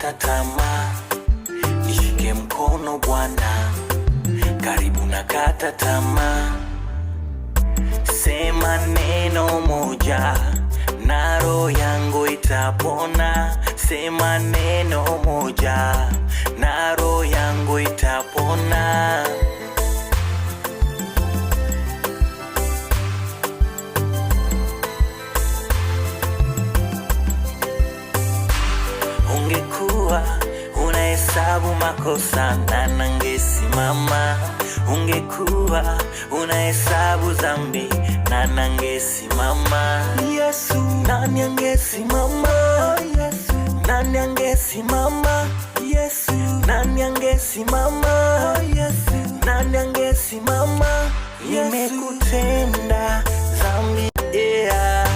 nakata tamaa, nishike mkono Bwana, karibu nakata tamaa. Sema neno moja na roho yangu itapona. Sema neno moja na roho yangu itapona. Ungekuwa unahesabu makosa na nangesimama. Ungekuwa unahesabu dhambi na nangesimama. Yesu, nani angesimama? Yesu, nani angesimama? Yesu, nani angesimama? Yesu, nani angesimama? Nimekutenda dhambi